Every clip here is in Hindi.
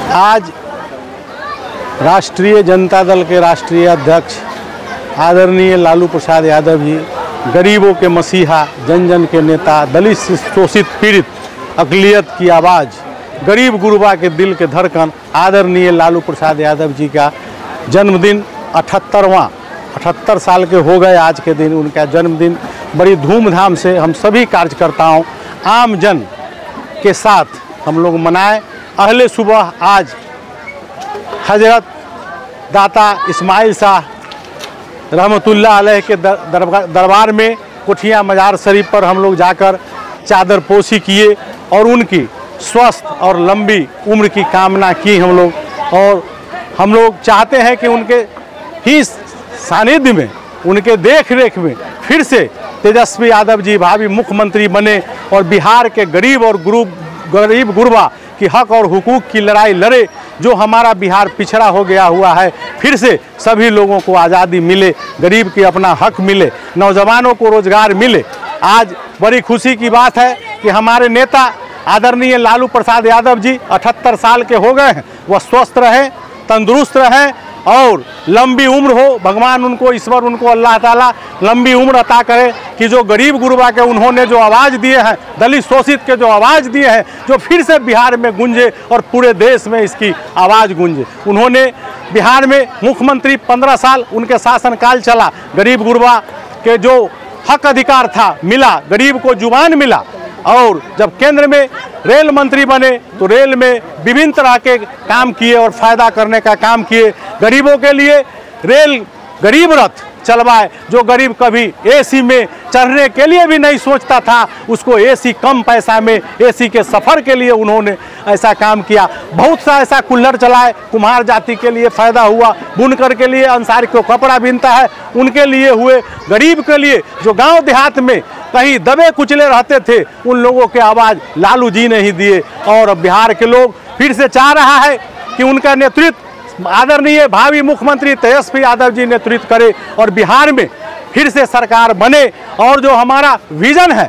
आज राष्ट्रीय जनता दल के राष्ट्रीय अध्यक्ष आदरणीय लालू प्रसाद यादव जी, गरीबों के मसीहा, जन जन के नेता, दलित शोषित पीड़ित अक़लियत की आवाज़, गरीब गुरबा के दिल के धड़कन आदरणीय लालू प्रसाद यादव जी का जन्मदिन 78 साल के हो गए। आज के दिन उनका जन्मदिन बड़ी धूमधाम से हम सभी कार्यकर्ताओं, आम जन के साथ हम लोग मनाएं। अहले सुबह आज हजरत दाता इस्माइल शाह रहमतुल्लाह अलैह के दरबार में कोठिया मजार शरीफ पर हम लोग जाकर चादर पोशी किए और उनकी स्वस्थ और लंबी उम्र की कामना की हम लोग। और हम लोग चाहते हैं कि उनके ही सानिध्य में, उनके देख रेख में फिर से तेजस्वी यादव जी भावी मुख्यमंत्री बने और बिहार के गरीब और गरीब गुरबा की हक और हुकूक की लड़ाई लड़े। जो हमारा बिहार पिछड़ा हो गया हुआ है, फिर से सभी लोगों को आज़ादी मिले, गरीब की अपना हक मिले, नौजवानों को रोजगार मिले। आज बड़ी खुशी की बात है कि हमारे नेता आदरणीय लालू प्रसाद यादव जी 78 साल के हो गए हैं। वह स्वस्थ रहें, तंदुरुस्त रहें और लंबी उम्र हो। भगवान उनको, ईश्वर उनको, अल्लाह ताला लंबी उम्र अता करे कि जो गरीब गुरबा के उन्होंने जो आवाज़ दिए हैं, दलित शोषित के जो आवाज़ दिए हैं, जो फिर से बिहार में गूंजे और पूरे देश में इसकी आवाज़ गूंजे। उन्होंने बिहार में मुख्यमंत्री 15 साल उनके शासनकाल चला। गरीब गुरबा के जो हक अधिकार था मिला, गरीब को जुबान मिला। और जब केंद्र में रेल मंत्री बने तो रेल में विभिन्न तरह के काम किए और फ़ायदा करने का काम किए। गरीबों के लिए रेल गरीब रथ चलवाए। जो गरीब कभी एसी में चढ़ने के लिए भी नहीं सोचता था, उसको एसी कम पैसा में एसी के सफ़र के लिए उन्होंने ऐसा काम किया। बहुत सा ऐसा कुल्हड़ चलाए, कुम्हार जाति के लिए फ़ायदा हुआ, बुनकर के लिए, अंसारी को कपड़ा बिनता है उनके लिए हुए। गरीब के लिए जो गांव देहात में कहीं दबे कुचले रहते थे, उन लोगों के आवाज़ लालू जी ने ही दिए। और बिहार के लोग फिर से चाह रहा है कि उनका नेतृत्व आदरणीय भावी मुख्यमंत्री तेजस्वी यादव जी नेतृत्व करे और बिहार में फिर से सरकार बने। और जो हमारा विजन है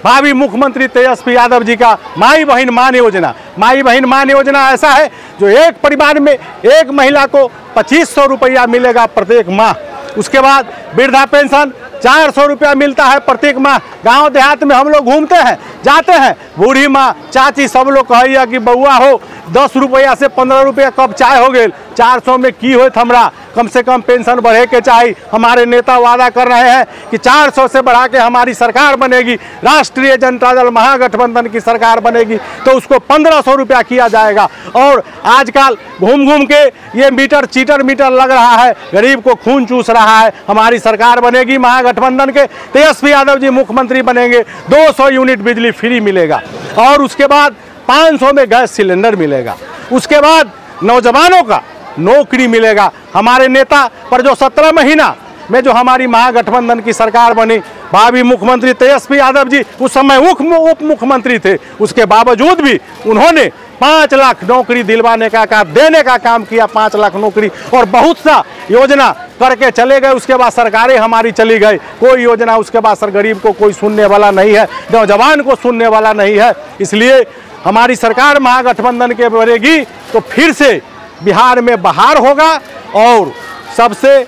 भावी मुख्यमंत्री तेजस्वी यादव जी का, माई बहन मान योजना। माई बहन मान योजना ऐसा है जो एक परिवार में एक महिला को 2500 रुपया मिलेगा प्रत्येक माह। उसके बाद वृद्धा पेंशन 400 रुपया मिलता है प्रत्येक माह। गांव देहात में हम लोग घूमते हैं, जाते हैं, बूढ़ी माँ, चाची सब लोग कहिए कि बउआ हो 10 रुपया से 15 रुपया कब चाय हो गए, 400 में की होत हमरा, कम से कम पेंशन बढ़े के चाहिए। हमारे नेता वादा कर रहे हैं कि 400 से बढ़ा के हमारी सरकार बनेगी, राष्ट्रीय जनता दल महागठबंधन की सरकार बनेगी तो उसको 1500 रुपया किया जाएगा। और आजकल घूम घूम के ये मीटर चीटर मीटर लग रहा है, गरीब को खून चूस रहा है। हमारी सरकार बनेगी महागठबंधन के, तेजस्वी यादव जी मुख्यमंत्री बनेंगे, 200 यूनिट बिजली फ्री मिलेगा और उसके बाद 500 में गैस सिलेंडर मिलेगा। उसके बाद नौजवानों का नौकरी मिलेगा। हमारे नेता पर जो 17 महीना में जो हमारी महागठबंधन की सरकार बनी, भावी मुख्यमंत्री तेजस्वी यादव जी उस समय उप मुख्यमंत्री थे, उसके बावजूद भी उन्होंने 5 लाख नौकरी दिलवाने का काम, देने का काम किया। 5 लाख नौकरी और बहुत सा योजना करके चले गए। उसके बाद सरकारें हमारी चली गई, कोई योजना उसके बाद सर गरीब को कोई सुनने वाला नहीं है, नौजवान को सुनने वाला नहीं है। इसलिए हमारी सरकार महागठबंधन के बनेगी तो फिर से बिहार में बहार होगा और सबसे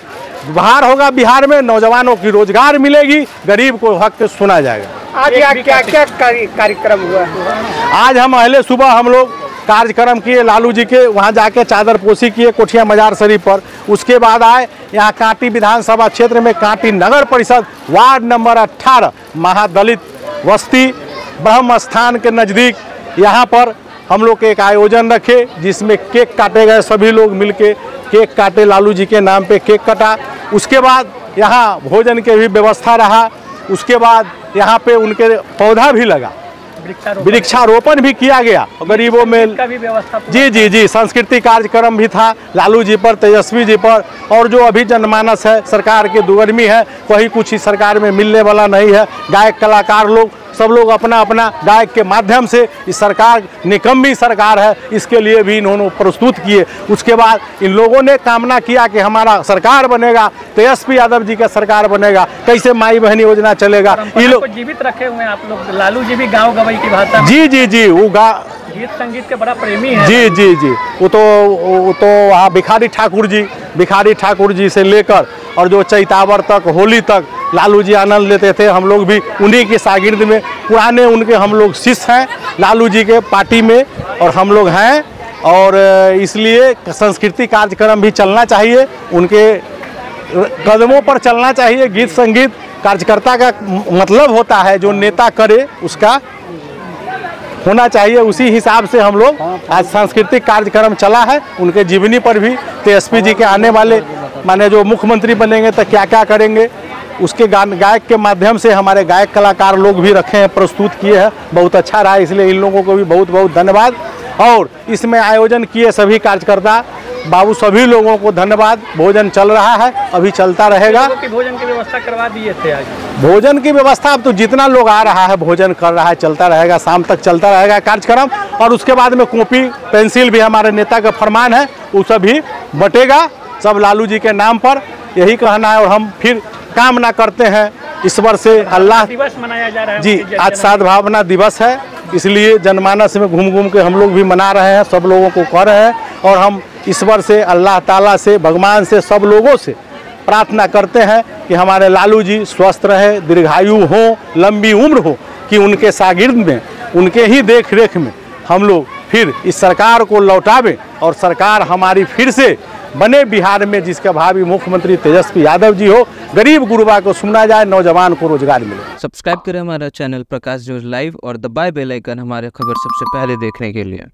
बहार होगा। बिहार में नौजवानों की रोजगार मिलेगी, गरीब को हक सुना जाएगा। आज क्या क्या कार्यक्रम हुआ? आज हम अहले सुबह हम लोग कार्यक्रम किए, लालू जी के वहाँ जाके चादर पोशी किए कोठिया मजार शरीफ पर। उसके बाद आए यहाँ कांटी विधानसभा क्षेत्र में कांटी नगर परिषद वार्ड नंबर 18 महादलित बस्ती ब्रह्म स्थान के नज़दीक यहाँ पर हम लोग एक आयोजन रखे जिसमें केक काटे गए। सभी लोग मिलके केक काटे, लालू जी के नाम पे केक कटा। उसके बाद यहाँ भोजन के भी व्यवस्था रहा। उसके बाद यहाँ पे उनके पौधा भी लगा, वृक्षारोपण भी किया गया गरीबों में का भी व्यवस्था। जी, सांस्कृतिक कार्यक्रम भी था लालू जी पर, तेजस्वी जी पर। और जो अभी जनमानस है, सरकार की दुर्गर्मी है, वही कुछ ही सरकार में मिलने वाला नहीं है। गायक कलाकार लोग सब लोग अपना अपना गायक के माध्यम से इस सरकार निकम्मी सरकार है, इसके लिए भी इन्होंने प्रस्तुत किए। उसके बाद इन लोगों ने कामना किया कि हमारा सरकार बनेगा, तेजस्वी यादव जी का सरकार बनेगा, कैसे माई बहन योजना चलेगा। ये लोग जीवित रखे हुए हैं आप लोग। लालू जी भी गाँव गवई की भाषा। जी, वो गीत संगीत के बड़ा प्रेमी है। जी जी जी, वो तो वहाँ भिखारी ठाकुर जी से लेकर और जो चैतावर तक, होली तक लालू जी आनंद लेते थे। हम लोग भी उन्हीं के शागिर्द में, पुराने उनके हम लोग शिष्य हैं लालू जी के पार्टी में, और हम लोग हैं। और इसलिए सांस्कृतिक कार्यक्रम भी चलना चाहिए, उनके कदमों पर चलना चाहिए। गीत संगीत कार्यकर्ता का मतलब होता है जो नेता करे उसका होना चाहिए। उसी हिसाब से हम लोग आज सांस्कृतिक कार्यक्रम चला है। उनके जीवनी पर भी तेजस्वी जी के आने वाले माने जो मुख्यमंत्री बनेंगे तो क्या क्या करेंगे, उसके गायक के माध्यम से हमारे गायक कलाकार लोग भी रखे हैं, प्रस्तुत किए हैं। बहुत अच्छा रहा, इसलिए इन लोगों को भी बहुत बहुत धन्यवाद। और इसमें आयोजन किए सभी कार्यकर्ता बाबू, सभी लोगों को धन्यवाद। भोजन चल रहा है, अभी चलता रहेगा। भोजन की व्यवस्था करवा दिए थे आज। भोजन की व्यवस्था अब तो जितना लोग आ रहा है भोजन कर रहा है, चलता रहेगा, शाम तक चलता रहेगा कार्यक्रम। और उसके बाद में कॉपी पेंसिल भी हमारे नेता का फरमान है, वो सब भी बटेगा, सब लालू जी के नाम पर। यही कहना है। और हम फिर कामना करते हैं ईश्वर से, अल्लाह दिवस मनाया जा रहा है जी, आज सद्भावना दिवस है, इसलिए जनमानस में घूम घूम के हम लोग भी मना रहे हैं, सब लोगों को कह रहे हैं। और हम ईश्वर से, अल्लाह ताला से, भगवान से, सब लोगों से प्रार्थना करते हैं कि हमारे लालू जी स्वस्थ रहे, दीर्घायु हो, लंबी उम्र हो, कि उनके शागिर्द में, उनके ही देख रेख में हम लोग फिर इस सरकार को लौटावें और सरकार हमारी फिर से बने बिहार में, जिसका भावी मुख्यमंत्री तेजस्वी यादव जी हो। गरीब गुरबा को सुना जाए, नौजवान को रोजगार मिले। सब्सक्राइब करें हमारा चैनल प्रकाश न्यूज़ लाइव और दबाए बेल आइकन हमारे खबर सबसे पहले देखने के लिए।